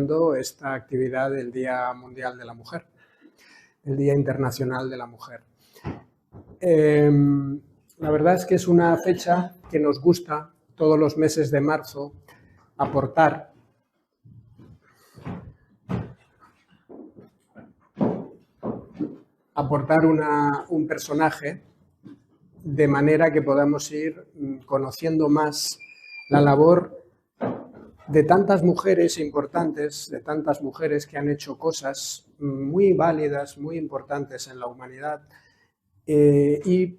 celebrando esta actividad del Día Mundial de la Mujer, el Día Internacional de la Mujer. La verdad es que es una fecha que nos gusta todos los meses de marzo aportar un personaje de manera que podamos ir conociendo más la labor de tantas mujeres importantes, de tantas mujeres que han hecho cosas muy válidas, muy importantes en la humanidad. Y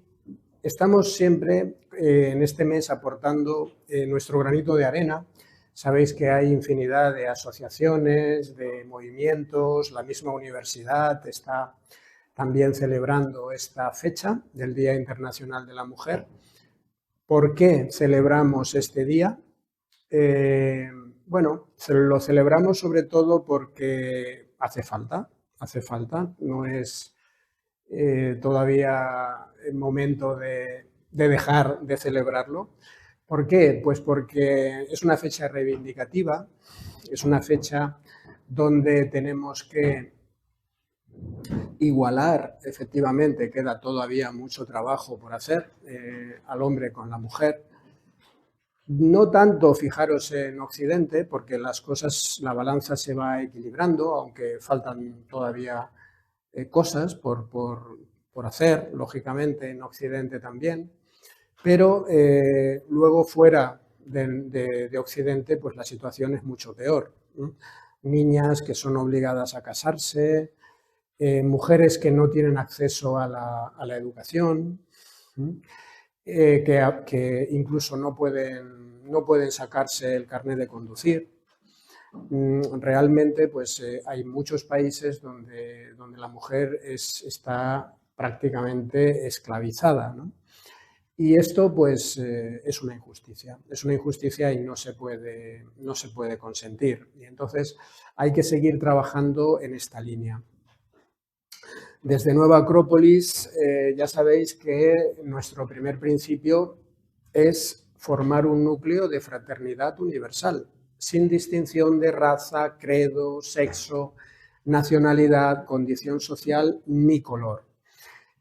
estamos siempre en este mes aportando nuestro granito de arena. Sabéis que hay infinidad de asociaciones, de movimientos, la misma universidad está también celebrando esta fecha del Día Internacional de la Mujer. ¿Por qué celebramos este día? Bueno, lo celebramos sobre todo porque hace falta, no es todavía el momento de dejar de celebrarlo. ¿Por qué? Pues porque es una fecha reivindicativa, es una fecha donde tenemos que igualar, efectivamente, queda todavía mucho trabajo por hacer al hombre con la mujer. No tanto, fijaros, en Occidente, porque las cosas, la balanza se va equilibrando, aunque faltan todavía cosas por hacer, lógicamente, en Occidente también. Pero luego fuera de Occidente, pues la situación es mucho peor. Niñas que son obligadas a casarse, mujeres que no tienen acceso a la educación, que incluso no pueden sacarse el carnet de conducir. Realmente pues, hay muchos países donde la mujer está prácticamente esclavizada, ¿no? Y esto pues, es una injusticia y no se puede consentir. Y entonces hay que seguir trabajando en esta línea. Desde Nueva Acrópolis ya sabéis que nuestro primer principio es formar un núcleo de fraternidad universal, sin distinción de raza, credo, sexo, nacionalidad, condición social ni color.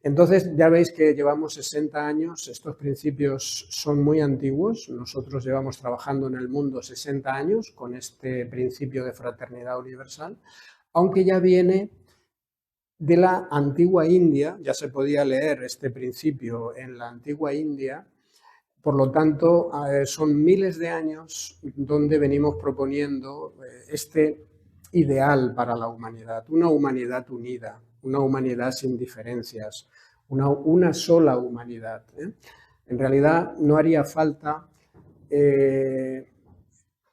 Entonces ya veis que llevamos 60 años, estos principios son muy antiguos, nosotros llevamos trabajando en el mundo 60 años con este principio de fraternidad universal, aunque ya viene de la antigua India, ya se podía leer este principio en la antigua India, por lo tanto son miles de años donde venimos proponiendo este ideal para la humanidad, una humanidad unida, una humanidad sin diferencias, una sola humanidad. En realidad no haría falta,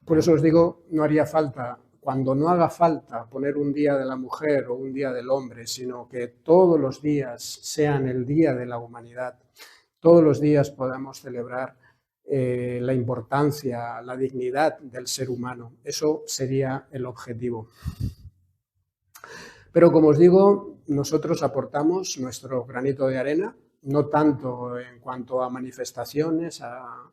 por eso os digo, no haría falta, cuando no haga falta poner un día de la mujer o un día del hombre, sino que todos los días sean el día de la humanidad, todos los días podamos celebrar la importancia, la dignidad del ser humano. Eso sería el objetivo. Pero como os digo, nosotros aportamos nuestro granito de arena, no tanto en cuanto a manifestaciones, a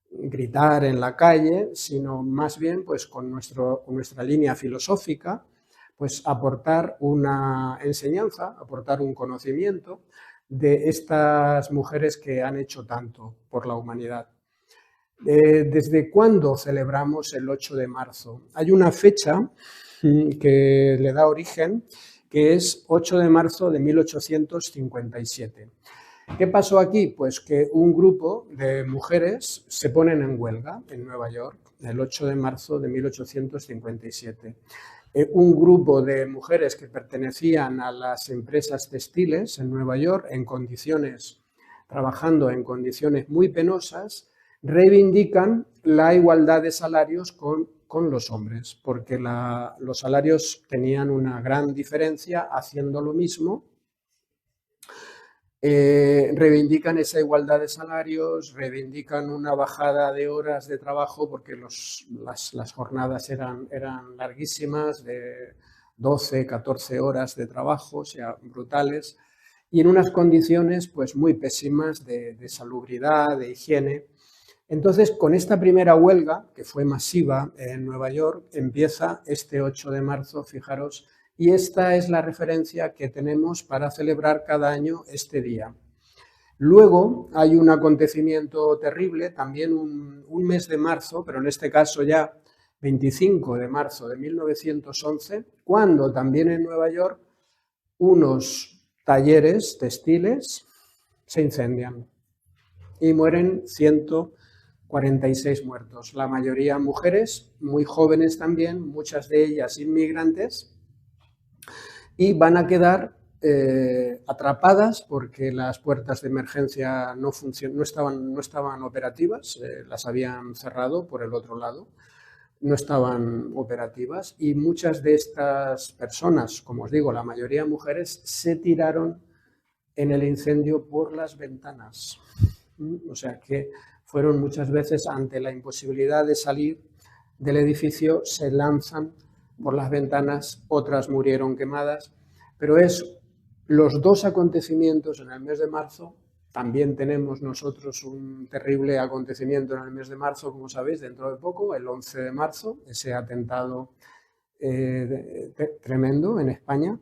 gritar en la calle, sino más bien pues, con nuestra línea filosófica, pues aportar una enseñanza, aportar un conocimiento de estas mujeres que han hecho tanto por la humanidad. ¿Desde cuándo celebramos el 8 de marzo? Hay una fecha que le da origen, que es 8 de marzo de 1857. ¿Qué pasó aquí? Pues que un grupo de mujeres se ponen en huelga en Nueva York el 8 de marzo de 1857. Un grupo de mujeres que pertenecían a las empresas textiles en Nueva York, trabajando en condiciones muy penosas, reivindican la igualdad de salarios con los hombres, porque los salarios tenían una gran diferencia haciendo lo mismo. Reivindican esa igualdad de salarios, reivindican una bajada de horas de trabajo porque las jornadas eran larguísimas, de 12, 14 horas de trabajo, o sea, brutales, y en unas condiciones pues, muy pésimas de salubridad, de higiene. Entonces, con esta primera huelga, que fue masiva en Nueva York, empieza este 8 de marzo, fijaros, y esta es la referencia que tenemos para celebrar cada año este día. Luego hay un acontecimiento terrible, también un mes de marzo, pero en este caso ya 25 de marzo de 1911, cuando también en Nueva York unos talleres textiles se incendian y mueren 146 muertos, la mayoría mujeres, muy jóvenes también, muchas de ellas inmigrantes, y van a quedar atrapadas porque las puertas de emergencia no estaban operativas, las habían cerrado por el otro lado, no estaban operativas, y muchas de estas personas, como os digo, la mayoría mujeres, se tiraron en el incendio por las ventanas. O sea que fueron muchas veces, ante la imposibilidad de salir del edificio, se lanzan por las ventanas, otras murieron quemadas, pero es los dos acontecimientos en el mes de marzo. También tenemos nosotros un terrible acontecimiento en el mes de marzo, como sabéis, dentro de poco, el 11 de marzo, ese atentado tremendo en España.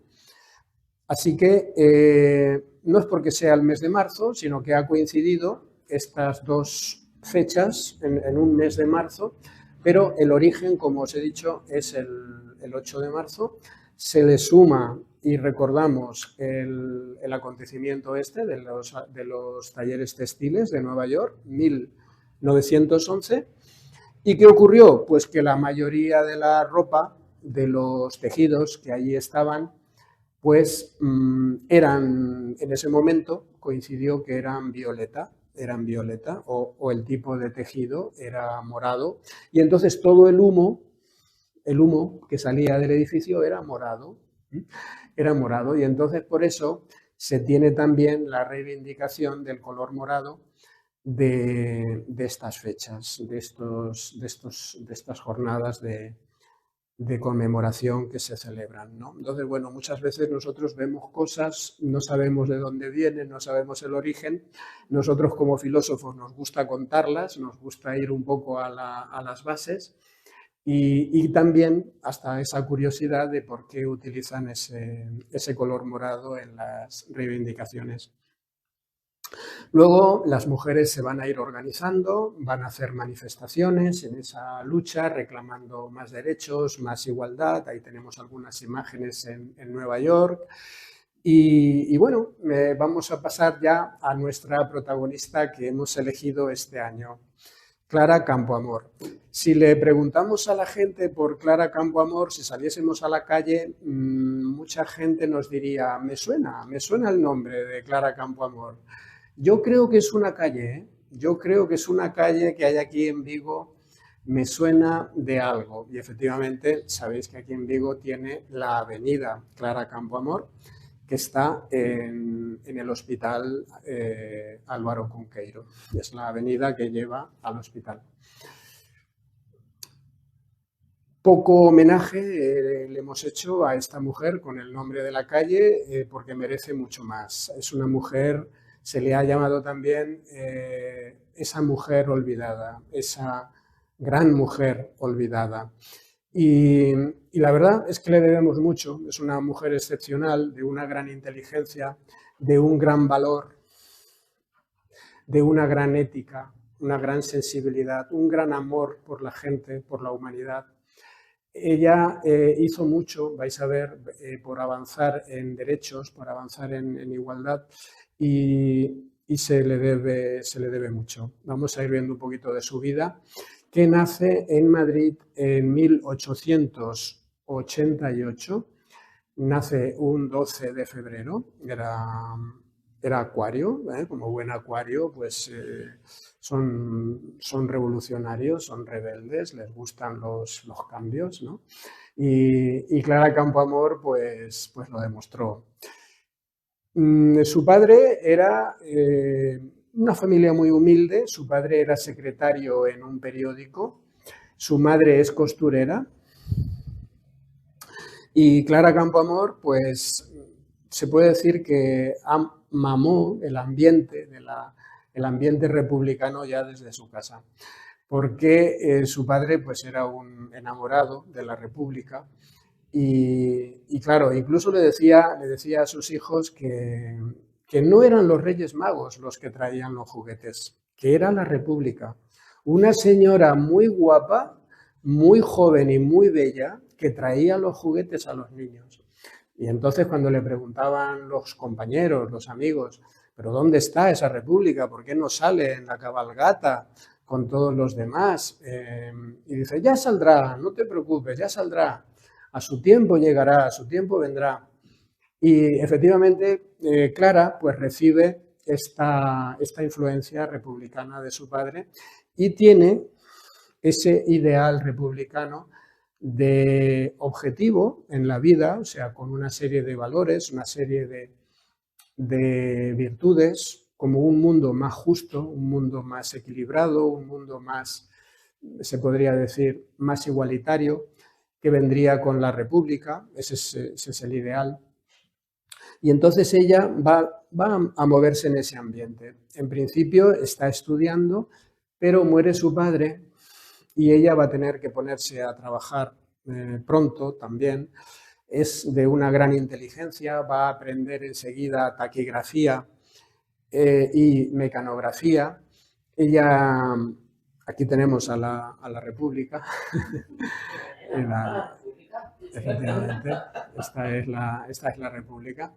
Así que no es porque sea el mes de marzo, sino que ha coincidido estas dos fechas en un mes de marzo, pero el origen, como os he dicho, es el 8 de marzo. Se le suma y recordamos el acontecimiento este de los talleres textiles de Nueva York, 1911. ¿Y qué ocurrió? Pues que la mayoría de la ropa, de los tejidos que allí estaban, pues eran, en ese momento coincidió que eran violeta o el tipo de tejido era morado, y entonces todo el humo que salía del edificio era morado, y entonces por eso se tiene también la reivindicación del color morado de estas fechas, de estas jornadas de conmemoración que se celebran, ¿no? Entonces, bueno, muchas veces nosotros vemos cosas, no sabemos de dónde vienen, no sabemos el origen. Nosotros como filósofos nos gusta contarlas, nos gusta ir un poco a las bases y también hasta esa curiosidad de por qué utilizan ese color morado en las reivindicaciones. Luego las mujeres se van a ir organizando, van a hacer manifestaciones en esa lucha reclamando más derechos, más igualdad. Ahí tenemos algunas imágenes en Nueva York. Y bueno, vamos a pasar ya a nuestra protagonista que hemos elegido este año, Clara Campoamor. Si le preguntamos a la gente por Clara Campoamor, si saliésemos a la calle, mucha gente nos diría, me suena el nombre de Clara Campoamor. Yo creo que es una calle, yo creo que es una calle que hay aquí en Vigo, me suena de algo. Y efectivamente, sabéis que aquí en Vigo tiene la avenida Clara Campoamor, que está en el hospital Álvaro Cunqueiro. Es la avenida que lleva al hospital. Poco homenaje le hemos hecho a esta mujer con el nombre de la calle porque merece mucho más. Es una mujer, se le ha llamado también esa mujer olvidada, esa gran mujer olvidada. Y la verdad es que le debemos mucho. Es una mujer excepcional, de una gran inteligencia, de un gran valor, de una gran ética, una gran sensibilidad, un gran amor por la gente, por la humanidad. Ella hizo mucho, vais a ver, por avanzar en derechos, por avanzar en igualdad, y se le debe mucho. Vamos a ir viendo un poquito de su vida, que nace en Madrid en 1888, nace un 12 de febrero, era acuario, como buen acuario, pues son revolucionarios, son rebeldes, les gustan los cambios, ¿no? Y Clara Campoamor pues lo demostró. Su padre era una familia muy humilde, su padre era secretario en un periódico, su madre es costurera, y Clara Campoamor, pues se puede decir que mamó el ambiente de el ambiente republicano ya desde su casa, porque su padre pues era un enamorado de la República y claro, incluso le decía a sus hijos que no eran los Reyes Magos los que traían los juguetes, que era la República. Una señora muy guapa, muy joven y muy bella que traía los juguetes a los niños. Y entonces cuando le preguntaban los compañeros, los amigos, ¿pero dónde está esa república? ¿Por qué no sale en la cabalgata con todos los demás? Y dice, ya saldrá, no te preocupes, ya saldrá. A su tiempo llegará, a su tiempo vendrá. Y efectivamente, Clara pues recibe esta influencia republicana de su padre y tiene ese ideal republicano de objetivo en la vida, o sea, con una serie de valores, una serie de virtudes, como un mundo más justo, un mundo más equilibrado, un mundo más, se podría decir, más igualitario, que vendría con la República, ese es el ideal. Y entonces ella va a moverse en ese ambiente. En principio está estudiando, pero muere su padre y ella va a tener que ponerse a trabajar pronto también. Es de una gran inteligencia, va a aprender enseguida taquigrafía y mecanografía. Ella, aquí tenemos a la República, efectivamente, esta es la República.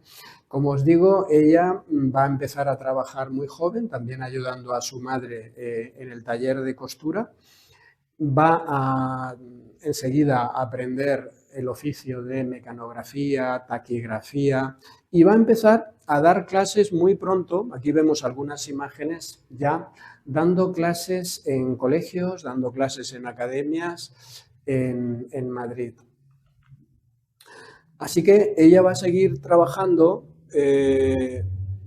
Como os digo, ella va a empezar a trabajar muy joven, también ayudando a su madre en el taller de costura. Va a enseguida a aprender el oficio de mecanografía, taquigrafía y va a empezar a dar clases muy pronto. Aquí vemos algunas imágenes ya dando clases en colegios, dando clases en academias en Madrid. Así que ella va a seguir trabajando.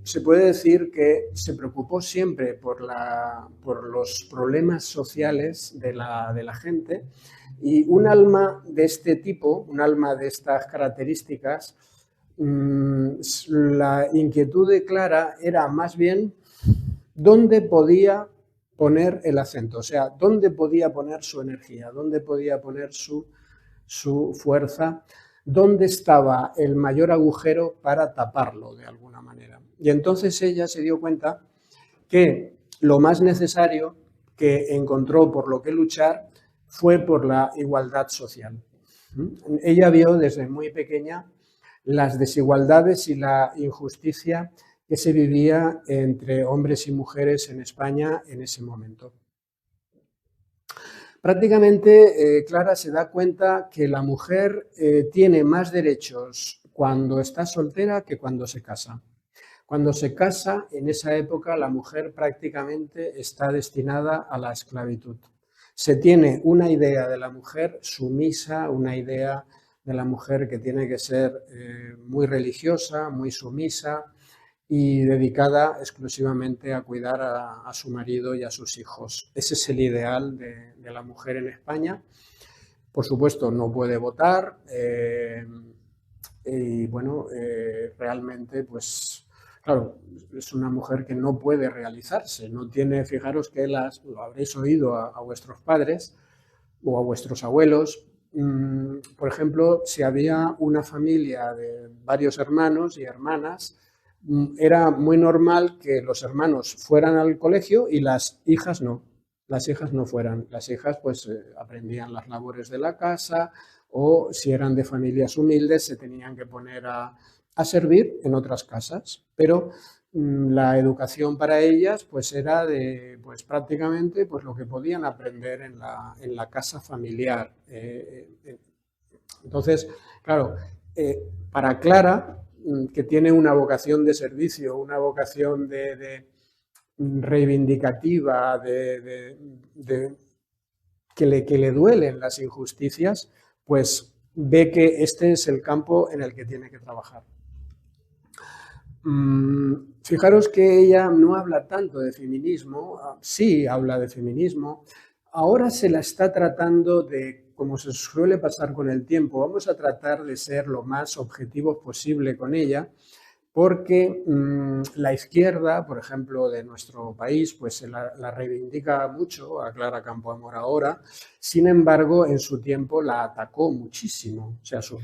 Se puede decir que se preocupó siempre por los problemas sociales de la gente y un alma de este tipo, un alma de estas características, la inquietud de Clara era más bien dónde podía poner el acento, o sea, dónde podía poner su energía, dónde podía poner su fuerza, dónde estaba el mayor agujero para taparlo de alguna manera. Y entonces ella se dio cuenta que lo más necesario que encontró por lo que luchar fue por la igualdad social. Ella vio desde muy pequeña las desigualdades y la injusticia que se vivía entre hombres y mujeres en España en ese momento. Prácticamente Clara se da cuenta que la mujer tiene más derechos cuando está soltera que cuando se casa. Cuando se casa, en esa época, la mujer prácticamente está destinada a la esclavitud. Se tiene una idea de la mujer sumisa, una idea de la mujer que tiene que ser muy religiosa, muy sumisa y dedicada exclusivamente a cuidar a su marido y a sus hijos. Ese es el ideal de la mujer en España. Por supuesto, no puede votar y bueno, realmente pues claro, es una mujer que no puede realizarse, no tiene, fijaros que lo habréis oído a vuestros padres o a vuestros abuelos. Por ejemplo, si había una familia de varios hermanos y hermanas, era muy normal que los hermanos fueran al colegio y las hijas no. Las hijas no fueran. Las hijas pues aprendían las labores de la casa o si eran de familias humildes se tenían que poner a servir en otras casas, pero la educación para ellas pues era de pues prácticamente pues lo que podían aprender en la casa familiar. Entonces, claro, para Clara, que tiene una vocación de servicio, una vocación de reivindicativa, que le duelen las injusticias, pues ve que este es el campo en el que tiene que trabajar. Fijaros que ella no habla tanto de feminismo, sí habla de feminismo, ahora se la está tratando de, como se suele pasar con el tiempo, vamos a tratar de ser lo más objetivos posible con ella, porque la izquierda, por ejemplo, de nuestro país, pues la reivindica mucho a Clara Campoamor ahora. Sin embargo, en su tiempo la atacó muchísimo. O sea, sus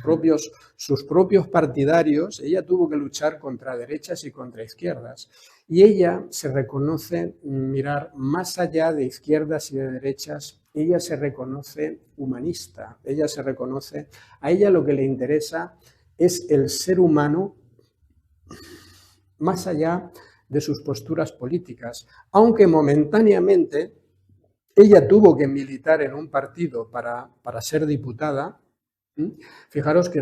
propios partidarios, ella tuvo que luchar contra derechas y contra izquierdas. Y ella se reconoce, mirar más allá de izquierdas y de derechas, ella se reconoce humanista, ella se reconoce, a ella lo que le interesa es el ser humano más allá de sus posturas políticas, aunque momentáneamente ella tuvo que militar en un partido para ser diputada. Fijaros que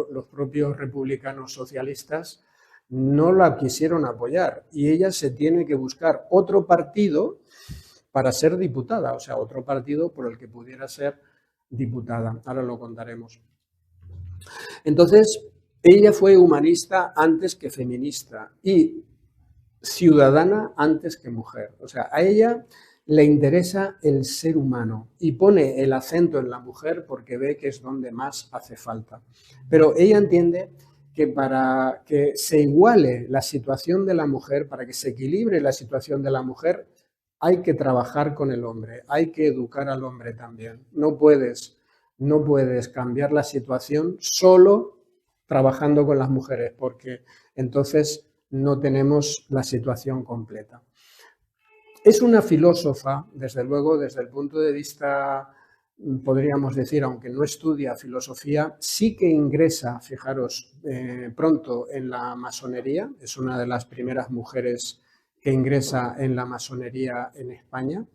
los propios republicanos socialistas no la quisieron apoyar y ella se tiene que buscar otro partido para ser diputada, o sea, otro partido por el que pudiera ser diputada. Ahora lo contaremos. Entonces, ella fue humanista antes que feminista y ciudadana antes que mujer. O sea, a ella le interesa el ser humano y pone el acento en la mujer porque ve que es donde más hace falta. Pero ella entiende que para que se iguale la situación de la mujer, para que se equilibre la situación de la mujer, hay que trabajar con el hombre, hay que educar al hombre también. No puedes cambiar la situación solo trabajando con las mujeres, porque entonces no tenemos la situación completa. Es una filósofa, desde luego, desde el punto de vista, podríamos decir, aunque no estudia filosofía, sí que ingresa, fijaros, pronto en la masonería, es una de las primeras mujeres que ingresa en la masonería en España.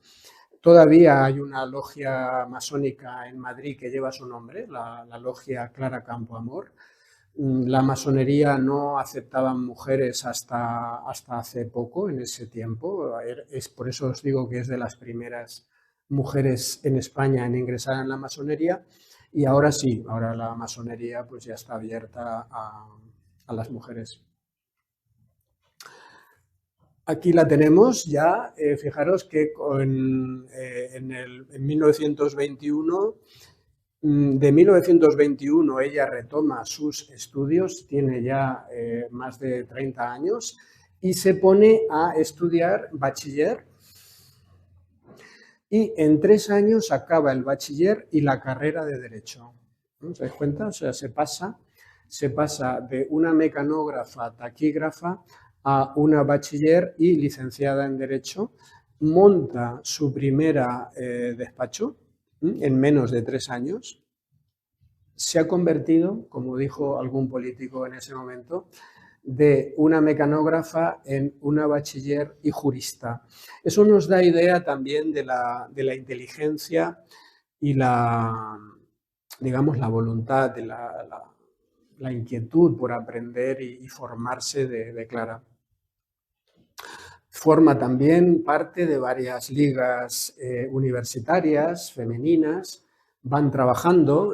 Todavía hay una logia masónica en Madrid que lleva su nombre, la logia Clara Campoamor. La masonería no aceptaban mujeres hasta hace poco, en ese tiempo. Es por eso os digo que es de las primeras mujeres en España en ingresar en la masonería. Y ahora sí, ahora la masonería pues ya está abierta a las mujeres. Aquí la tenemos ya, fijaros que en 1921, de 1921 ella retoma sus estudios, tiene ya más de 30 años y se pone a estudiar bachiller y en 3 años acaba el bachiller y la carrera de Derecho. ¿Os dais cuenta? O sea, se pasa de una mecanógrafa taquígrafa a una bachiller y licenciada en Derecho, monta su primera despacho en menos de 3 años, se ha convertido, como dijo algún político en ese momento, de una mecanógrafa en una bachiller y jurista. Eso nos da idea también de la inteligencia y digamos, la voluntad, de la inquietud por aprender y formarse de Clara. Forma también parte de varias ligas universitarias femeninas, van trabajando,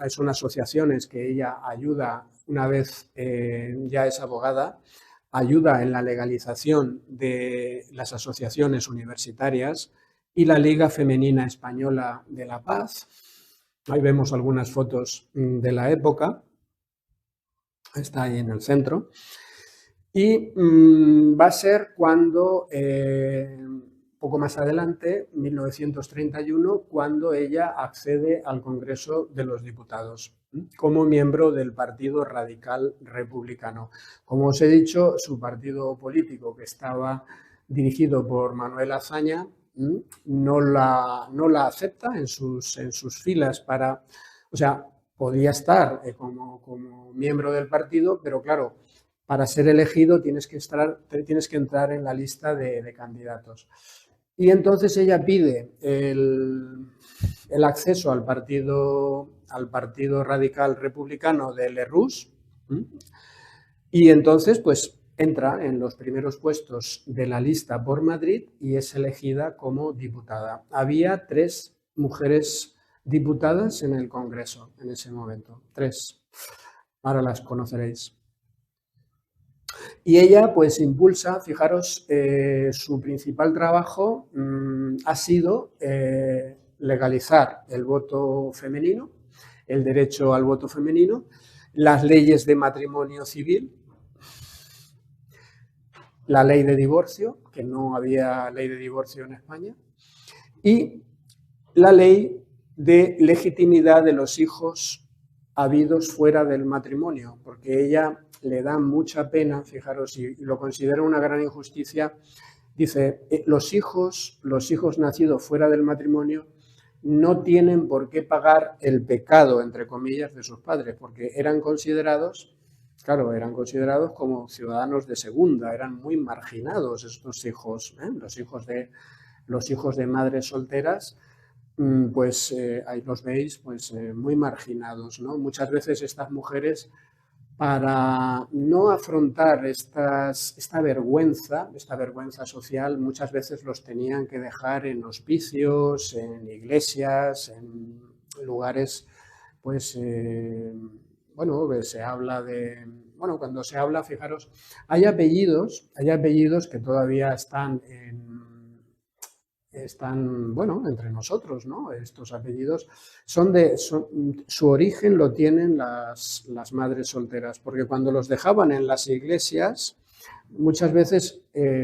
son asociaciones que ella ayuda, una vez ya es abogada, ayuda en la legalización de las asociaciones universitarias y la Liga Femenina Española de la Paz. Ahí vemos algunas fotos de la época, está ahí en el centro. Y va a ser cuando, poco más adelante, 1931, cuando ella accede al Congreso de los Diputados como miembro del Partido Radical Republicano. Como os he dicho, su partido político, que estaba dirigido por Manuel Azaña, no la acepta en sus filas para... O sea, podía estar como miembro del partido, pero claro, para ser elegido tienes que entrar en la lista de candidatos. Y entonces ella pide el acceso al partido radical republicano de Lerroux y entonces pues entra en los primeros puestos de la lista por Madrid y es elegida como diputada. Había 3 mujeres diputadas en el Congreso en ese momento, 3. Ahora las conoceréis. Y ella pues impulsa, fijaros, su principal trabajo ha sido legalizar el voto femenino, el derecho al voto femenino, las leyes de matrimonio civil, la ley de divorcio, que no había ley de divorcio en España, y la ley de legitimidad de los hijos habidos fuera del matrimonio, porque ella le da mucha pena, fijaros, y lo considera una gran injusticia. Dice, los hijos nacidos fuera del matrimonio no tienen por qué pagar el pecado, entre comillas, de sus padres, porque eran considerados, claro, eran considerados como ciudadanos de segunda, eran muy marginados estos hijos, los hijos de madres solteras, pues ahí los veis, pues muy marginados, ¿no? Muchas veces estas mujeres, para no afrontar esta vergüenza social, muchas veces los tenían que dejar en hospicios, en iglesias, en lugares, pues, bueno, se habla de, bueno, cuando se habla, fijaros, hay apellidos que todavía están, bueno, entre nosotros, ¿no? Estos apellidos su origen lo tienen las madres solteras, porque cuando los dejaban en las iglesias, muchas veces,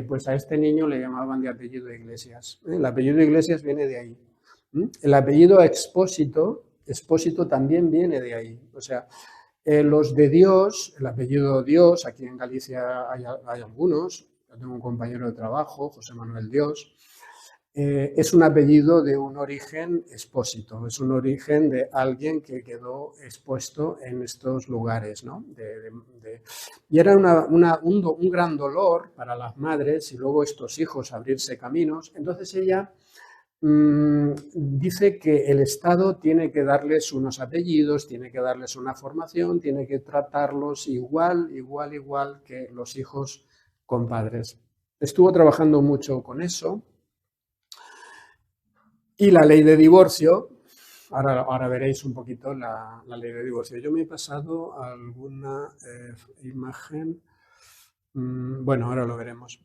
pues a este niño le llamaban de apellido Iglesias. El apellido Iglesias viene de ahí. El apellido Expósito también viene de ahí. O sea, los de Dios, el apellido Dios, aquí en Galicia hay algunos, yo tengo un compañero de trabajo, José Manuel Dios, es un apellido de un origen expósito, es un origen de alguien que quedó expuesto en estos lugares, ¿no? Y era un gran dolor para las madres y luego estos hijos abrirse caminos. Entonces ella dice que el Estado tiene que darles unos apellidos, tiene que darles una formación, tiene que tratarlos igual que los hijos con padres. Estuvo trabajando mucho con eso. Y la ley de divorcio, ahora veréis un poquito la ley de divorcio. Yo me he pasado alguna imagen, bueno, ahora lo veremos.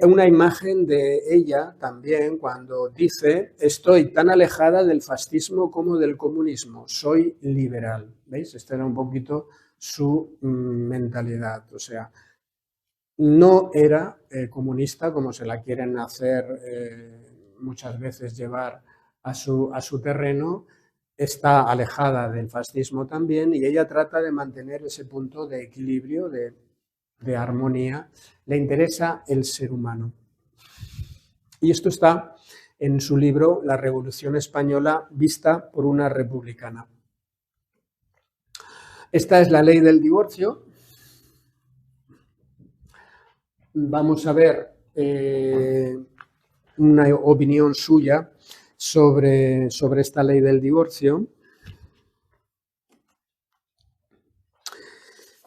Una imagen de ella también cuando dice, estoy tan alejada del fascismo como del comunismo, soy liberal. ¿Veis? Esta era un poquito su mentalidad, o sea, no era comunista como se la quieren hacer muchas veces llevar a su terreno, está alejada del fascismo también y ella trata de mantener ese punto de equilibrio, de armonía. Le interesa el ser humano. Y esto está en su libro La Revolución Española vista por una republicana. Esta es la ley del divorcio. Vamos a ver una opinión suya sobre esta ley del divorcio.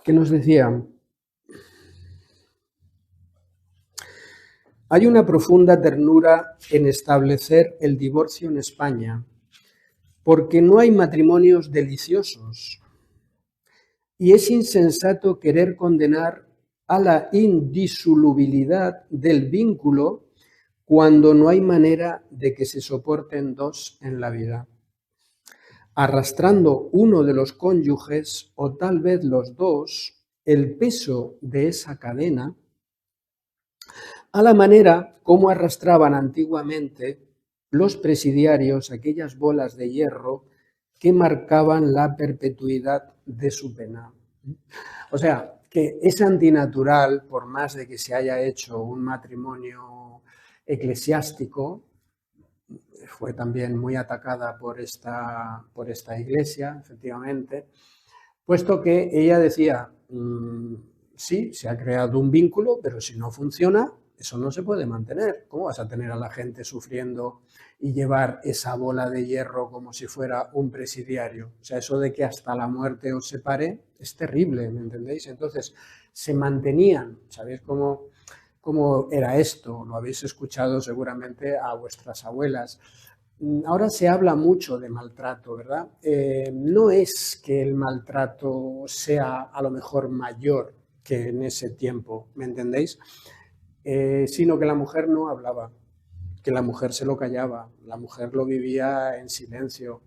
¿Qué nos decía? Hay una profunda ternura en establecer el divorcio en España, porque no hay matrimonios deliciosos, y es insensato querer condenar a la indisolubilidad del vínculo cuando no hay manera de que se soporten dos en la vida. Arrastrando uno de los cónyuges, o tal vez los dos, el peso de esa cadena, a la manera como arrastraban antiguamente los presidiarios aquellas bolas de hierro que marcaban la perpetuidad de su pena. O sea, que es antinatural, por más de que se haya hecho un matrimonio eclesiástico, fue también muy atacada por esta iglesia, efectivamente, puesto que ella decía, sí, se ha creado un vínculo, pero si no funciona, eso no se puede mantener. ¿Cómo vas a tener a la gente sufriendo y llevar esa bola de hierro como si fuera un presidiario? O sea, eso de que hasta la muerte os separe es terrible, ¿me entendéis? Entonces, se mantenían, ¿sabéis cómo era esto? Lo habéis escuchado seguramente a vuestras abuelas. Ahora se habla mucho de maltrato, ¿verdad? No es que el maltrato sea a lo mejor mayor que en ese tiempo, ¿me entendéis? Sino que la mujer no hablaba, que la mujer se lo callaba, la mujer lo vivía en silencio.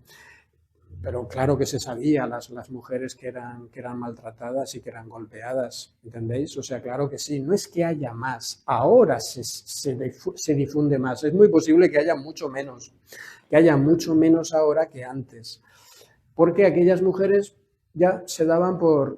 pero claro que se sabía las mujeres que eran maltratadas y que eran golpeadas, ¿entendéis? O sea, claro que sí, no es que haya más, ahora se difunde más, es muy posible que haya mucho menos ahora que antes, porque aquellas mujeres ya se daban por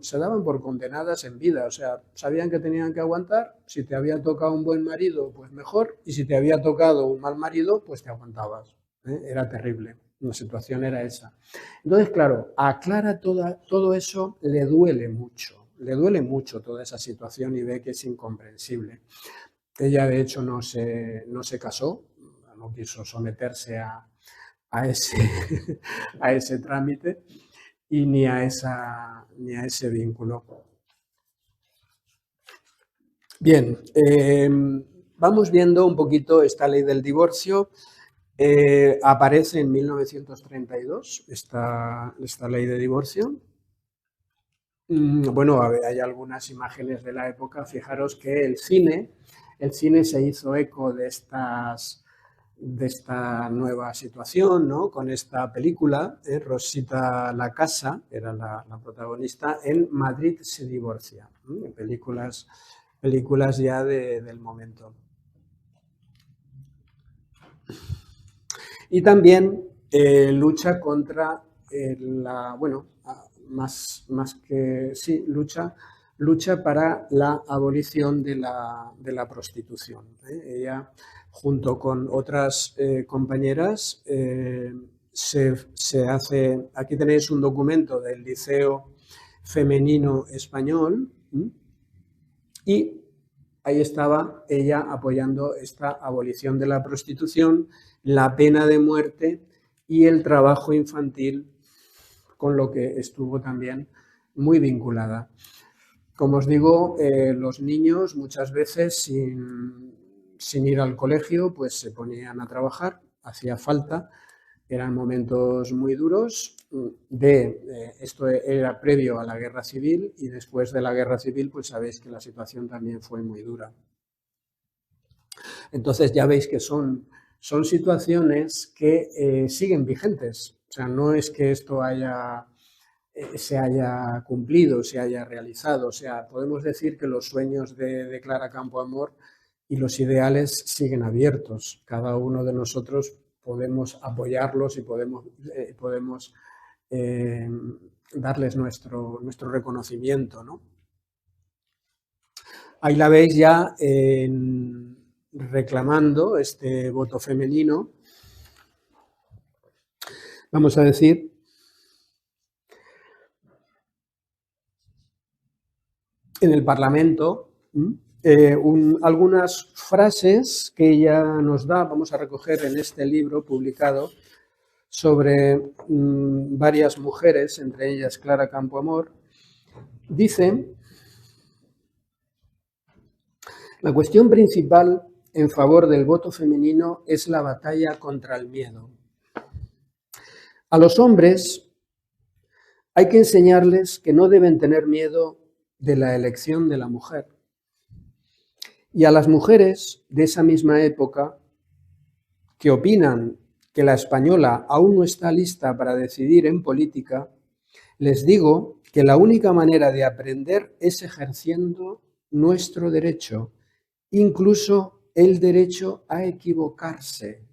condenadas en vida, o sea, sabían que tenían que aguantar, si te había tocado un buen marido, pues mejor, y si te había tocado un mal marido, pues te aguantabas, ¿eh? Era terrible, la situación era esa. Entonces, claro, a Clara todo eso le duele mucho toda esa situación y ve que es incomprensible. Ella, de hecho, no se casó, no quiso someterse a ese, a ese trámite y ni a ese vínculo. Bien, vamos viendo un poquito esta ley del divorcio. Aparece en 1932 esta ley de divorcio. Bueno, hay algunas imágenes de la época. Fijaros que el cine se hizo eco de esta nueva situación, ¿no? Con esta película, Rosita La Casa, era la protagonista, en Madrid se divorcia, películas ya del momento. Y también lucha contra más que sí, lucha para la abolición de la prostitución. Ella, junto con otras compañeras, se hace, aquí tenéis un documento del Liceo Femenino Español, y ahí estaba ella apoyando esta abolición de la prostitución, la pena de muerte y el trabajo infantil, con lo que estuvo también muy vinculada. Como os digo, los niños muchas veces sin ir al colegio, pues se ponían a trabajar, hacía falta, eran momentos muy duros. Esto era previo a la guerra civil y después de la guerra civil, pues sabéis que la situación también fue muy dura. Entonces ya veis que son situaciones que siguen vigentes. O sea, no es que esto se haya cumplido, se haya realizado. O sea, podemos decir que los sueños de Clara Campoamor y los ideales siguen abiertos. Cada uno de nosotros podemos apoyarlos y podemos darles nuestro reconocimiento, ¿no? Ahí la veis ya reclamando este voto femenino. Vamos a decir en el Parlamento, algunas frases que ella nos da, vamos a recoger en este libro publicado sobre varias mujeres, entre ellas Clara Campoamor. Dice: la cuestión principal en favor del voto femenino es la batalla contra el miedo. A los hombres hay que enseñarles que no deben tener miedo de la elección de la mujer. Y a las mujeres de esa misma época, que opinan que la española aún no está lista para decidir en política, les digo que la única manera de aprender es ejerciendo nuestro derecho, incluso el derecho a equivocarse.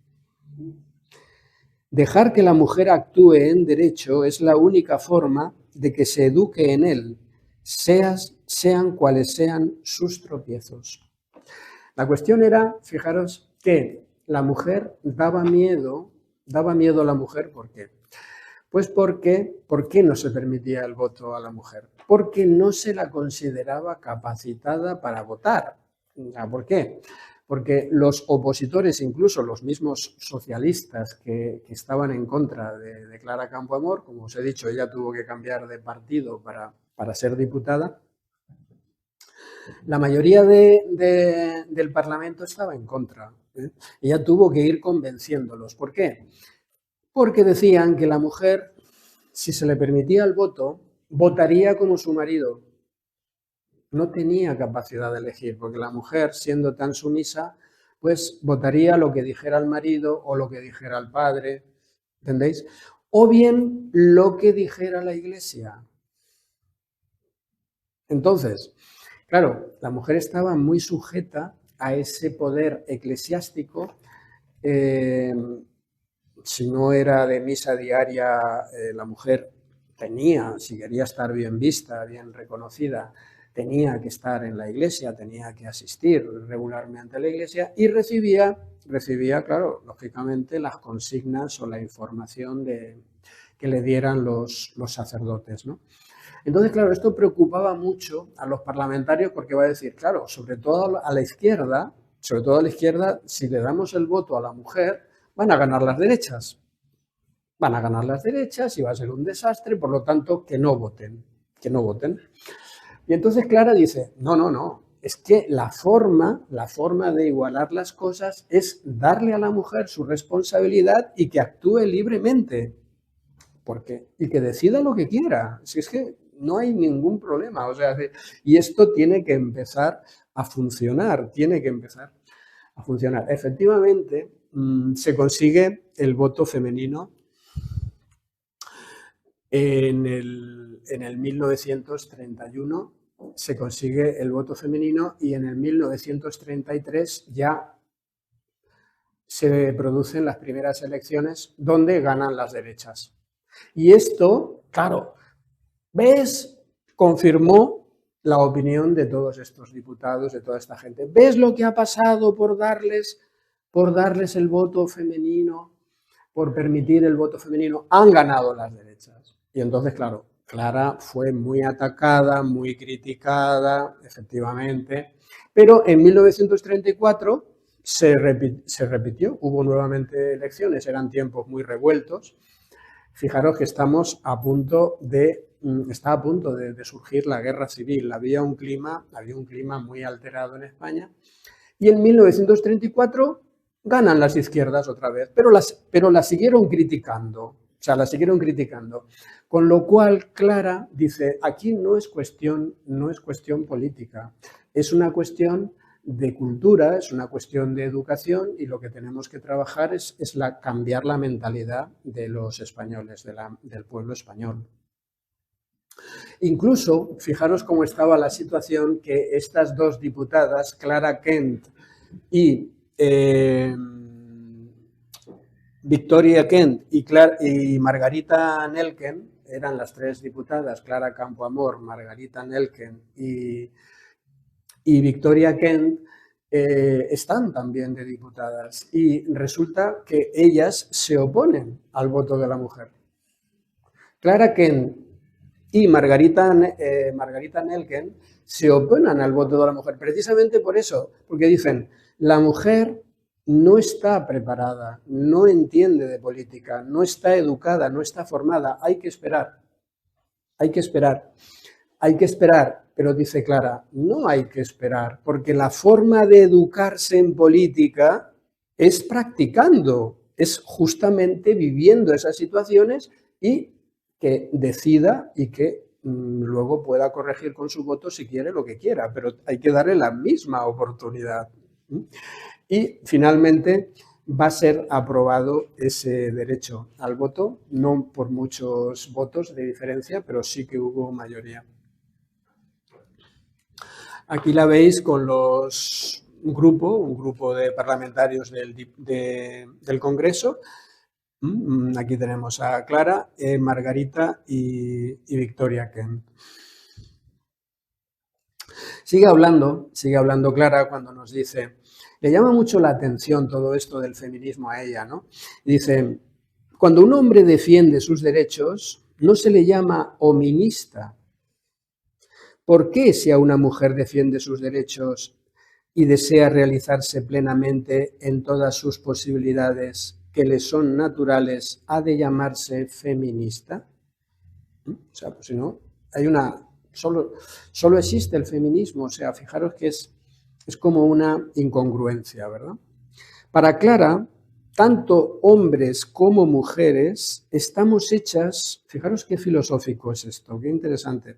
Dejar que la mujer actúe en derecho es la única forma de que se eduque en él, sean cuales sean sus tropiezos. La cuestión era, fijaros, que la mujer daba miedo a la mujer. ¿Por qué? Pues ¿por qué no se permitía el voto a la mujer? Porque no se la consideraba capacitada para votar. ¿Por qué? Porque los opositores, incluso los mismos socialistas que estaban en contra de Clara Campoamor, como os he dicho, ella tuvo que cambiar de partido para ser diputada, la mayoría del Parlamento estaba en contra. Ella tuvo que ir convenciéndolos. ¿Por qué? Porque decían que la mujer, si se le permitía el voto, votaría como su marido. No tenía capacidad de elegir, porque la mujer, siendo tan sumisa, pues votaría lo que dijera el marido o lo que dijera el padre, ¿entendéis? o bien lo que dijera la Iglesia. Entonces, claro, la mujer estaba muy sujeta a ese poder eclesiástico. Si no era de misa diaria, la mujer tenía, si quería estar bien vista, bien reconocida, tenía que estar en la iglesia, tenía que asistir regularmente a la iglesia y recibía, claro, lógicamente, las consignas o la información que le dieran los sacerdotes, ¿no? Entonces, claro, esto preocupaba mucho a los parlamentarios porque va a decir, claro, sobre todo a la izquierda, si le damos el voto a la mujer, van a ganar las derechas. Van a ganar las derechas y va a ser un desastre, por lo tanto, que no voten. Y entonces Clara dice, no, es que la forma de igualar las cosas es darle a la mujer su responsabilidad y que actúe libremente, y que decida lo que quiera. Si es que no hay ningún problema, o sea, y esto tiene que empezar a funcionar, Efectivamente, se consigue el voto femenino en el 1931, se consigue el voto femenino y en el 1933 ya se producen las primeras elecciones donde ganan las derechas. Y esto, claro, ¿ves? Confirmó la opinión de todos estos diputados, de toda esta gente. ¿Ves lo que ha pasado por darles el voto femenino, por permitir el voto femenino? Han ganado las derechas. Y entonces, claro, Clara fue muy atacada, muy criticada, efectivamente, pero en 1934 se repitió, hubo nuevamente elecciones, eran tiempos muy revueltos. Fijaros que está a punto de surgir la guerra civil. Había un clima muy alterado en España y en 1934 ganan las izquierdas otra vez, pero las siguieron criticando. Con lo cual, Clara dice, aquí no es cuestión política, es una cuestión de cultura, es una cuestión de educación y lo que tenemos que trabajar es cambiar la mentalidad de los españoles, del pueblo español. Incluso, fijaros cómo estaba la situación que estas dos diputadas, Clara Kent y Victoria Kent y Margarita Nelken, eran las tres diputadas, Clara Campoamor, Margarita Nelken y Victoria Kent, están también de diputadas y resulta que ellas se oponen al voto de la mujer. Clara Kent y Margarita Nelken se oponen al voto de la mujer precisamente por eso, porque dicen, la mujer no está preparada, no entiende de política, no está educada, no está formada, hay que esperar, pero dice Clara, no hay que esperar, porque la forma de educarse en política es practicando, es justamente viviendo esas situaciones y que decida y que luego pueda corregir con su voto si quiere lo que quiera, pero hay que darle la misma oportunidad. Y finalmente va a ser aprobado ese derecho al voto, no por muchos votos de diferencia, pero sí que hubo mayoría. Aquí la veis con un grupo de parlamentarios del Congreso. Aquí tenemos a Clara, Margarita y Victoria Kent. Sigue hablando Clara cuando nos dice, le llama mucho la atención todo esto del feminismo a ella, ¿no? Dice, cuando un hombre defiende sus derechos, no se le llama hominista. ¿Por qué si a una mujer defiende sus derechos y desea realizarse plenamente en todas sus posibilidades que le son naturales, ha de llamarse feminista? O sea, pues si no, solo existe el feminismo, o sea, fijaros que es como una incongruencia, ¿verdad? Para Clara, tanto hombres como mujeres estamos hechas, fijaros qué filosófico es esto, qué interesante.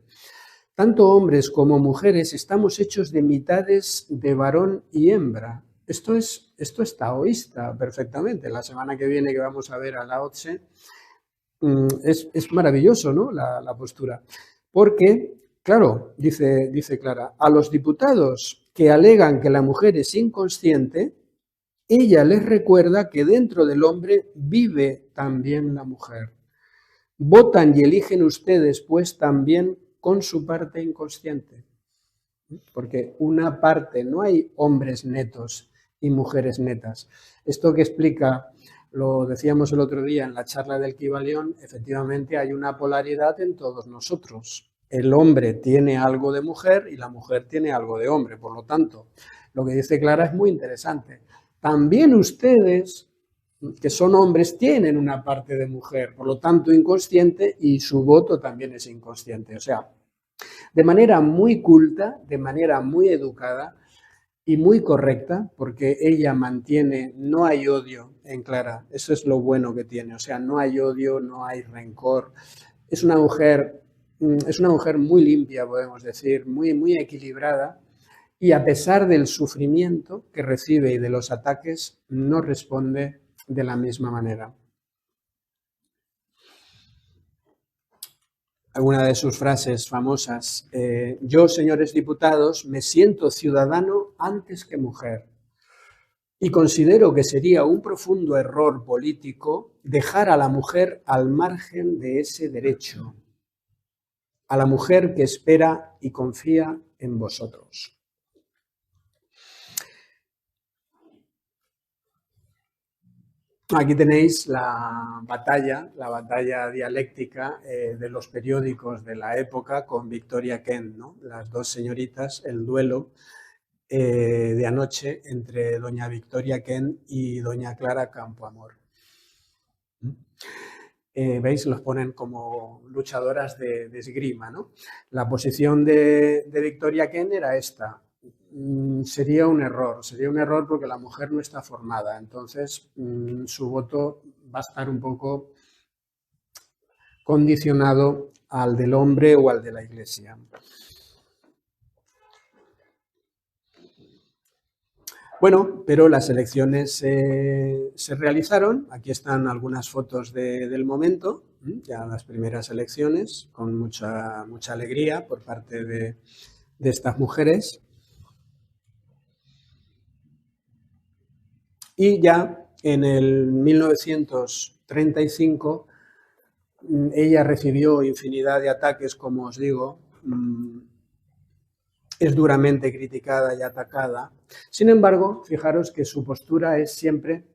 Tanto hombres como mujeres estamos hechos de mitades de varón y hembra. Esto es taoísta perfectamente. La semana que viene que vamos a ver a Lao Tse, es maravilloso, ¿no? La postura. Porque, claro, dice Clara, a los diputados que alegan que la mujer es inconsciente, ella les recuerda que dentro del hombre vive también la mujer. Votan y eligen ustedes, pues, también con su parte inconsciente. Porque una parte, no hay hombres netos y mujeres netas. Esto que explica, lo decíamos el otro día en la charla del Kybalión, efectivamente hay una polaridad en todos nosotros. El hombre tiene algo de mujer y la mujer tiene algo de hombre. Por lo tanto, lo que dice Clara es muy interesante. También ustedes, que son hombres, tienen una parte de mujer, por lo tanto inconsciente, y su voto también es inconsciente. O sea, de manera muy culta, de manera muy educada y muy correcta, porque ella mantiene, no hay odio en Clara, eso es lo bueno que tiene, o sea, no hay odio, no hay rencor, es una mujer muy limpia, podemos decir, muy equilibrada, y a pesar del sufrimiento que recibe y de los ataques, no responde de la misma manera. Alguna de sus frases famosas, yo, señores diputados, me siento ciudadano antes que mujer y considero que sería un profundo error político dejar a la mujer al margen de ese derecho, a la mujer que espera y confía en vosotros. Aquí tenéis la batalla dialéctica de los periódicos de la época con Victoria Kent, ¿no? Las dos señoritas, el duelo de anoche entre doña Victoria Kent y doña Clara Campoamor. ¿Veis? Los ponen como luchadoras de esgrima, ¿no? La posición de Victoria Kent era esta. Sería un error porque la mujer no está formada, entonces su voto va a estar un poco condicionado al del hombre o al de la Iglesia. Bueno, pero las elecciones se realizaron, aquí están algunas fotos del momento, ya las primeras elecciones, con mucha alegría por parte de estas mujeres. Y ya en el 1935 ella recibió infinidad de ataques, como os digo, es duramente criticada y atacada. Sin embargo, fijaros que su postura es siempre,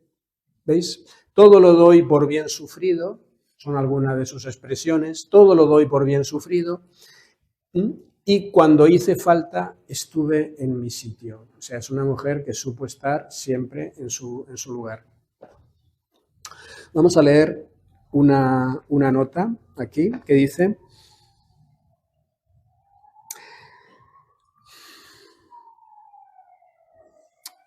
¿veis? Todo lo doy por bien sufrido, son algunas de sus expresiones, todo lo doy por bien sufrido, y cuando hice falta estuve en mi sitio. O sea, es una mujer que supo estar siempre en su lugar. Vamos a leer una nota aquí que dice: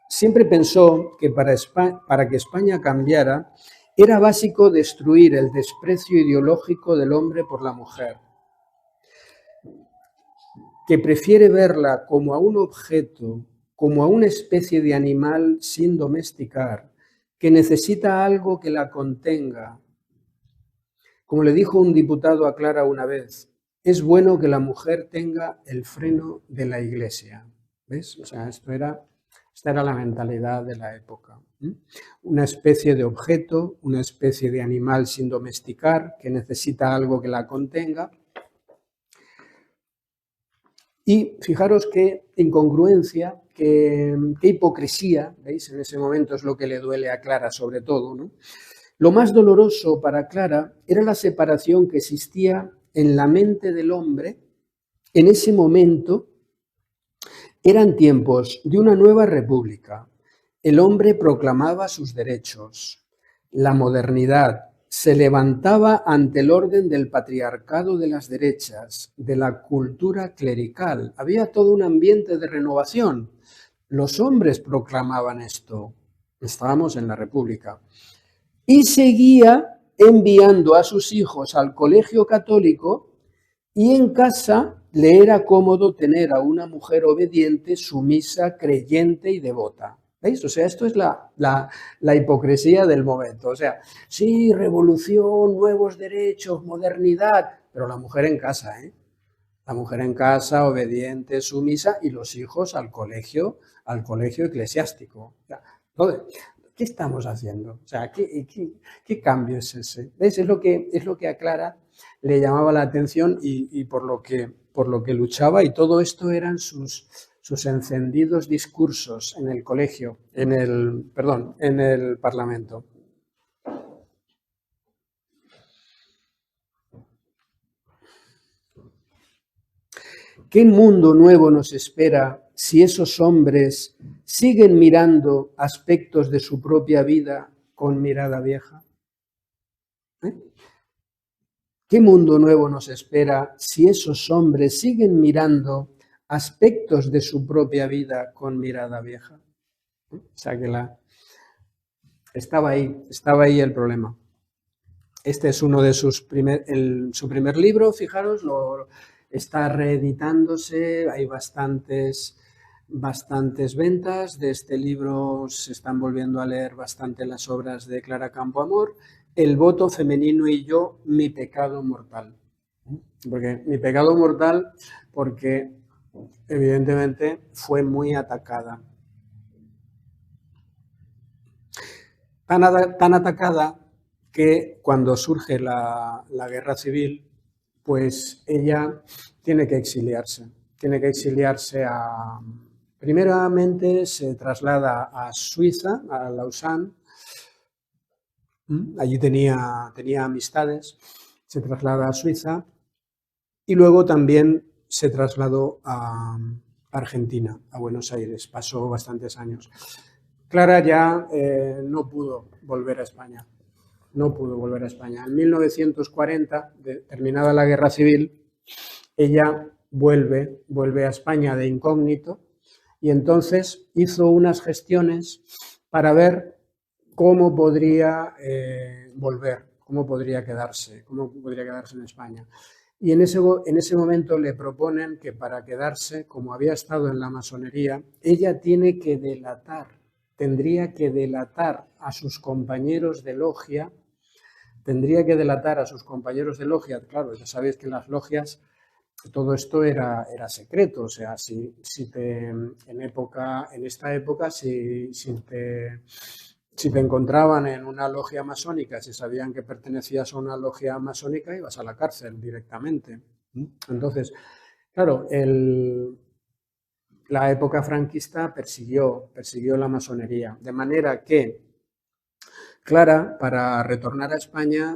siempre pensó que para que España cambiara era básico destruir el desprecio ideológico del hombre por la mujer, que prefiere verla como a un objeto, como a una especie de animal sin domesticar, que necesita algo que la contenga. Como le dijo un diputado a Clara una vez, es bueno que la mujer tenga el freno de la Iglesia. ¿Ves? O sea, esta era la mentalidad de la época. Una especie de objeto, una especie de animal sin domesticar, que necesita algo que la contenga. Y fijaros qué incongruencia, qué hipocresía, ¿veis? En ese momento es lo que le duele a Clara sobre todo, ¿no? Lo más doloroso para Clara era la separación que existía en la mente del hombre en ese momento. Eran tiempos de una nueva república. El hombre proclamaba sus derechos. La modernidad se levantaba ante el orden del patriarcado de las derechas, de la cultura clerical. Había todo un ambiente de renovación. Los hombres proclamaban esto. Estábamos en la República. Y seguía enviando a sus hijos al colegio católico y en casa le era cómodo tener a una mujer obediente, sumisa, creyente y devota. ¿Veis? O sea, esto es la hipocresía del momento. O sea, sí, revolución, nuevos derechos, modernidad, pero la mujer en casa, ¿eh? La mujer en casa, obediente, sumisa, y los hijos al colegio eclesiástico. O sea, ¿qué estamos haciendo? O sea, ¿qué cambio es ese? ¿Ves? Es lo que a Clara le llamaba la atención y por lo que luchaba, y todo esto eran sus encendidos discursos en el colegio, en el Parlamento. ¿Qué mundo nuevo nos espera si esos hombres siguen mirando aspectos de su propia vida con mirada vieja? ¿Qué mundo nuevo nos espera si esos hombres siguen mirando aspectos de su propia vida con mirada vieja? O sea que estaba ahí el problema. Este es uno de su primer libro, fijaros, está reeditándose, hay bastantes ventas de este libro, se están volviendo a leer bastante las obras de Clara Campoamor. El voto femenino y yo, mi pecado mortal. Porque mi pecado mortal, porque evidentemente fue muy atacada. Tan atacada que cuando surge la guerra civil, pues ella tiene que exiliarse. Primeramente se traslada a Suiza, a Lausanne. Allí tenía amistades. Se traslada a Suiza y luego también se trasladó a Argentina, a Buenos Aires. Pasó bastantes años. Clara ya no pudo volver a España. En 1940, terminada la guerra civil, ella vuelve a España de incógnito y entonces hizo unas gestiones para ver cómo podría volver, cómo podría quedarse en España. Y en ese momento le proponen que para quedarse, como había estado en la masonería, ella tendría que delatar a sus compañeros de logia. Claro, ya sabéis que en las logias todo esto era secreto, o sea, en esta época, si te encontraban en una logia masónica, si sabían que pertenecías a una logia masónica, ibas a la cárcel directamente. Entonces, claro, la época franquista persiguió la masonería, de manera que Clara, para retornar a España,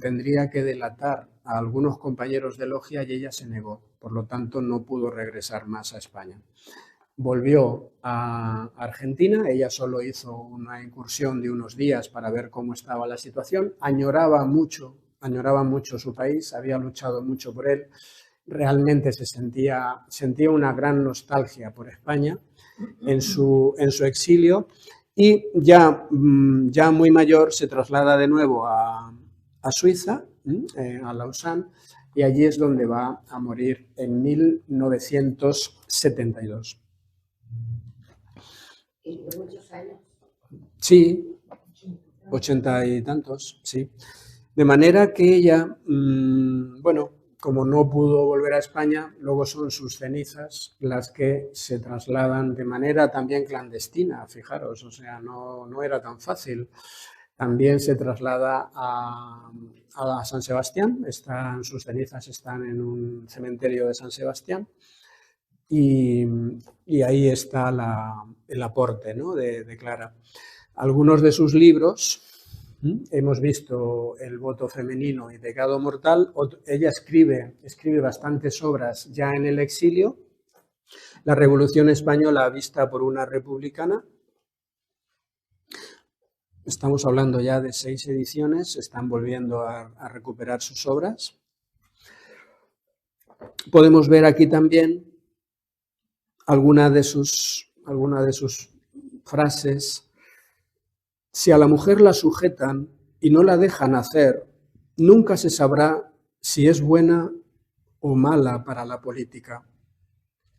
tendría que delatar a algunos compañeros de logia y ella se negó. Por lo tanto, no pudo regresar más a España. Volvió a Argentina, ella solo hizo una incursión de unos días para ver cómo estaba la situación. Añoraba mucho su país, había luchado mucho por él. Realmente sentía una gran nostalgia por España en su exilio. Y ya muy mayor se traslada de nuevo a Suiza, a Lausanne, y allí es donde va a morir en 1972. ¿Y por muchos años? Sí, 80 y tantos, sí. De manera que ella, como no pudo volver a España, luego son sus cenizas las que se trasladan de manera también clandestina, fijaros, o sea, no era tan fácil. También se traslada a San Sebastián, sus cenizas están en un cementerio de San Sebastián y ahí está el aporte, ¿no?, de Clara. Algunos de sus libros, hemos visto El voto femenino y Pecado mortal. Ella escribe bastantes obras ya en el exilio. La Revolución Española vista por una republicana. Estamos hablando ya de 6 ediciones, están volviendo a recuperar sus obras. Podemos ver aquí también alguna de sus frases. Si a la mujer la sujetan y no la dejan hacer, nunca se sabrá si es buena o mala para la política.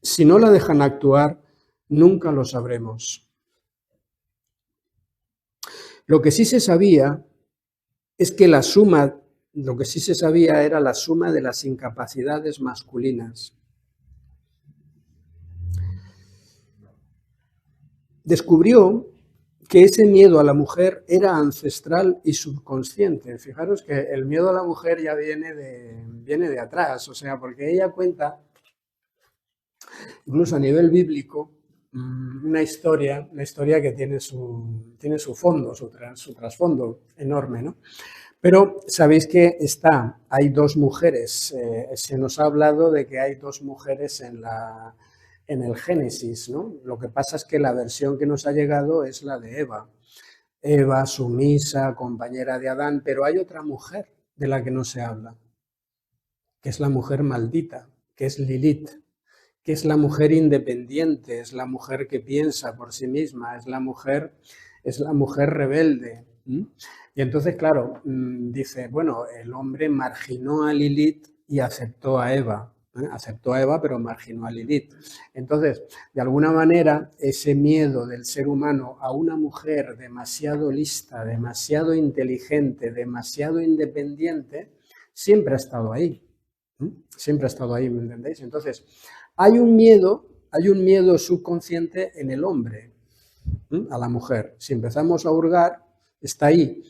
Si no la dejan actuar, nunca lo sabremos. Lo que sí se sabía es que lo que sí se sabía era la suma de las incapacidades masculinas. Descubrió que ese miedo a la mujer era ancestral y subconsciente. Fijaros que el miedo a la mujer ya viene de atrás, o sea, porque ella cuenta, incluso a nivel bíblico, una historia que tiene su fondo, su trasfondo enorme, ¿no? Pero sabéis que hay dos mujeres, se nos ha hablado de que hay dos mujeres en el Génesis, ¿no? Lo que pasa es que la versión que nos ha llegado es la de Eva. Eva, sumisa, compañera de Adán, pero hay otra mujer de la que no se habla, que es la mujer maldita, que es Lilith, que es la mujer independiente, es la mujer que piensa por sí misma, es la mujer rebelde. Y entonces, claro, dice, bueno, el hombre marginó a Lilith y aceptó a Eva. Aceptó a Eva, pero marginó a Lilith. Entonces, de alguna manera, ese miedo del ser humano a una mujer demasiado lista, demasiado inteligente, demasiado independiente, siempre ha estado ahí. Siempre ha estado ahí, ¿me entendéis? Entonces, hay un miedo subconsciente en el hombre, a la mujer. Si empezamos a hurgar, está ahí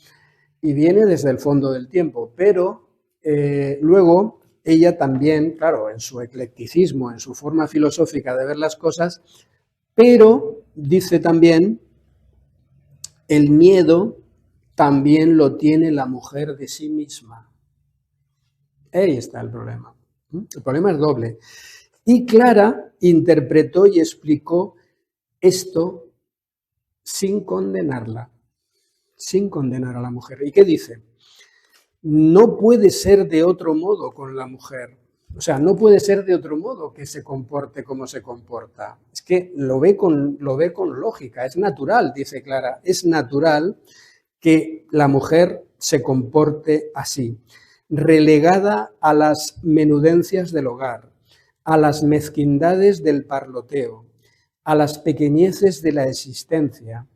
y viene desde el fondo del tiempo, pero luego ella también, claro, en su eclecticismo, en su forma filosófica de ver las cosas, pero dice también, el miedo también lo tiene la mujer de sí misma. Ahí está el problema. El problema es doble. Y Clara interpretó y explicó esto sin condenarla, sin condenar a la mujer. ¿Y qué dice? No puede ser de otro modo con la mujer. O sea, no puede ser de otro modo que se comporte como se comporta. Es que lo ve con lógica, es natural, dice Clara, es natural que la mujer se comporte así, relegada a las menudencias del hogar, a las mezquindades del parloteo, a las pequeñeces de la existencia.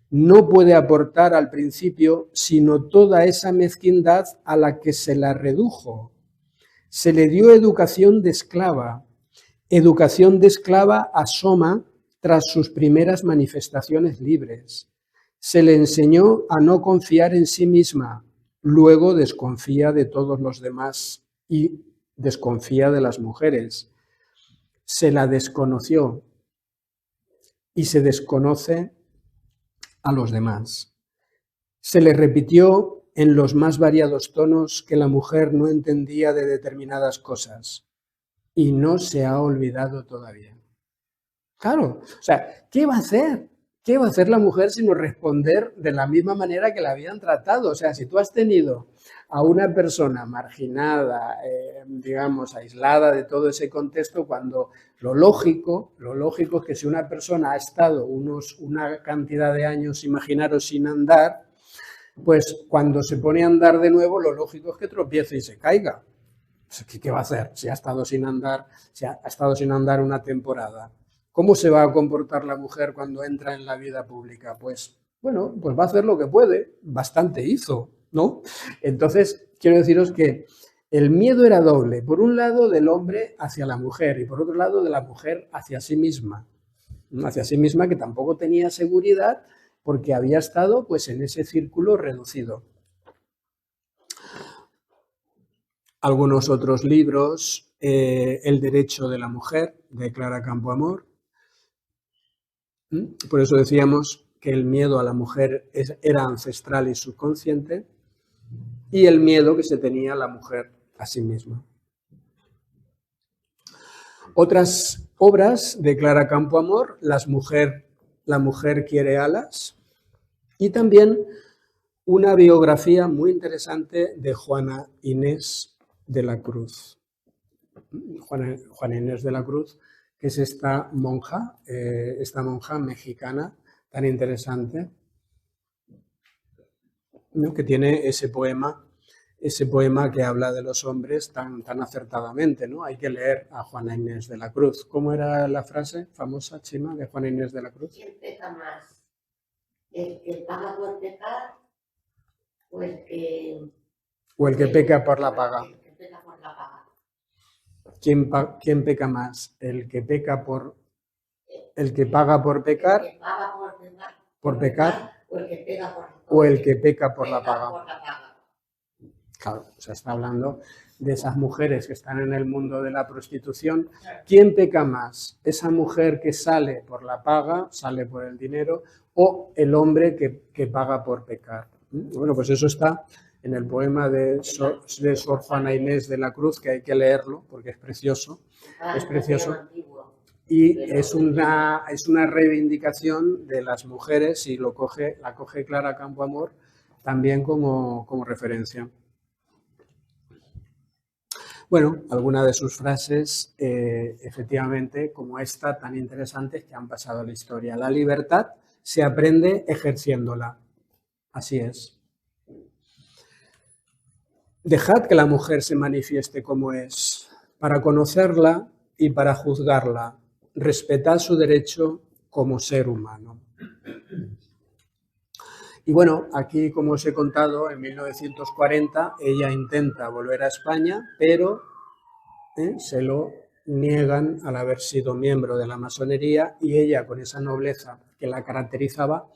No puede aportar al principio sino toda esa mezquindad a la que se la redujo. Se le dio educación de esclava. Educación de esclava asoma tras sus primeras manifestaciones libres. Se le enseñó a no confiar en sí misma, luego desconfía de todos los demás y desconfía de las mujeres. Se la desconoció y se desconoce a los demás. Se le repitió en los más variados tonos que la mujer no entendía de determinadas cosas y no se ha olvidado todavía. Claro, o sea, ¿qué va a hacer? ¿Qué va a hacer la mujer sino responder de la misma manera que la habían tratado? O sea, si tú has tenido a una persona marginada, digamos, aislada de todo ese contexto, cuando lo lógico es que si una persona ha estado una cantidad de años, imaginaros, sin andar, pues cuando se pone a andar de nuevo, lo lógico es que tropiece y se caiga. ¿Qué va a hacer si ha estado sin andar una temporada? ¿Cómo se va a comportar la mujer cuando entra en la vida pública? Pues, bueno, pues va a hacer lo que puede, bastante hizo, ¿no? Entonces, quiero deciros que el miedo era doble, por un lado del hombre hacia la mujer y por otro lado de la mujer hacia sí misma, que tampoco tenía seguridad porque había estado pues en ese círculo reducido. Algunos otros libros, El derecho de la mujer, de Clara Campoamor. Por eso decíamos que el miedo a la mujer era ancestral y subconsciente, y el miedo que se tenía la mujer a sí misma. Otras obras de Clara Campoamor, La mujer quiere alas, y también una biografía muy interesante de Juana Inés de la Cruz. Juana Inés de la Cruz, que es esta monja mexicana tan interesante, ¿no? Que tiene ese poema que habla de los hombres tan acertadamente, ¿no? Hay que leer a Juana Inés de la Cruz. ¿Cómo era la frase famosa, Chima, de Juana Inés de la Cruz? ¿Quién pesa más? el que paga por pecar o el que peca por la paga. El que peca por la paga. ¿Quién peca más? ¿El que paga por pecar? El que paga por pecar o el que peca por la paga. Claro, o sea, está hablando de esas mujeres que están en el mundo de la prostitución. ¿Quién peca más? ¿Esa mujer que sale por la paga, sale por el dinero, o el hombre que paga por pecar? Bueno, pues eso está en el poema de Sor Juana Inés de la Cruz, que hay que leerlo porque es precioso. Es precioso. Y es una reivindicación de las mujeres y la coge Clara Campoamor también como referencia. Bueno, algunas de sus frases, efectivamente, como esta, tan interesantes que han pasado a la historia. La libertad se aprende ejerciéndola. Así es. Dejad que la mujer se manifieste como es, para conocerla y para juzgarla. Respetad su derecho como ser humano. Y bueno, aquí, como os he contado, en 1940 ella intenta volver a España, pero se lo niegan al haber sido miembro de la masonería, y ella, con esa nobleza que la caracterizaba,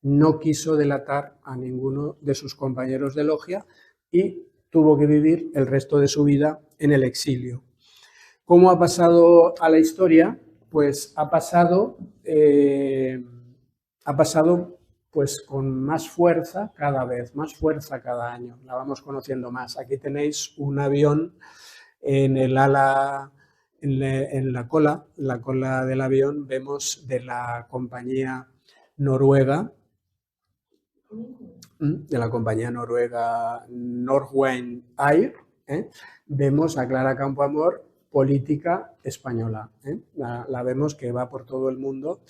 no quiso delatar a ninguno de sus compañeros de logia y tuvo que vivir el resto de su vida en el exilio. ¿Cómo ha pasado a la historia? Pues ha pasado pues con más fuerza cada vez, más fuerza cada año, la vamos conociendo más. Aquí tenéis un avión en el ala, en la cola del avión vemos de la compañía noruega, Norwegian Air, vemos a Clara Campoamor, política española, la vemos que va por todo el mundo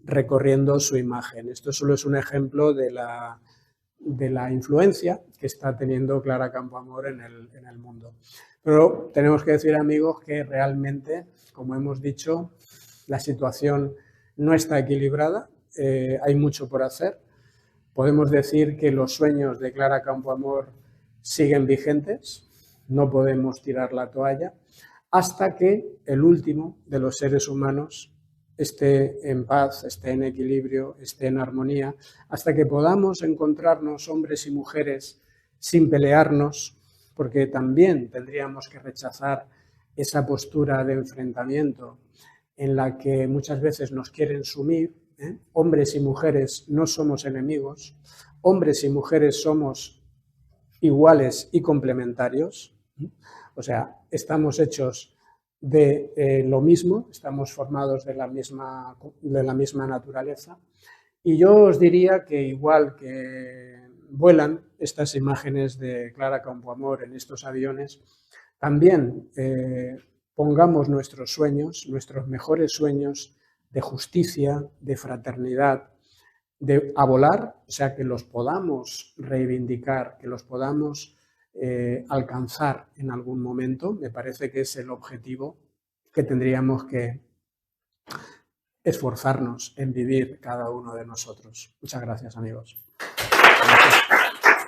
recorriendo su imagen. Esto solo es un ejemplo de la influencia que está teniendo Clara Campoamor en el mundo. Pero tenemos que decir, amigos, que realmente, como hemos dicho, la situación no está equilibrada, hay mucho por hacer. Podemos decir que los sueños de Clara Campoamor siguen vigentes, no podemos tirar la toalla, hasta que el último de los seres humanos esté en paz, esté en equilibrio, esté en armonía, hasta que podamos encontrarnos hombres y mujeres sin pelearnos, porque también tendríamos que rechazar esa postura de enfrentamiento en la que muchas veces nos quieren sumir. Hombres y mujeres no somos enemigos, hombres y mujeres somos iguales y complementarios, o sea, estamos hechos de lo mismo, estamos formados de la misma naturaleza. Y yo os diría que igual que vuelan estas imágenes de Clara Campoamor en estos aviones, también pongamos nuestros sueños, nuestros mejores sueños de justicia, de fraternidad, a volar, o sea, que los podamos reivindicar, que los podamos alcanzar en algún momento. Me parece que es el objetivo que tendríamos que esforzarnos en vivir cada uno de nosotros. Muchas gracias, amigos. Gracias.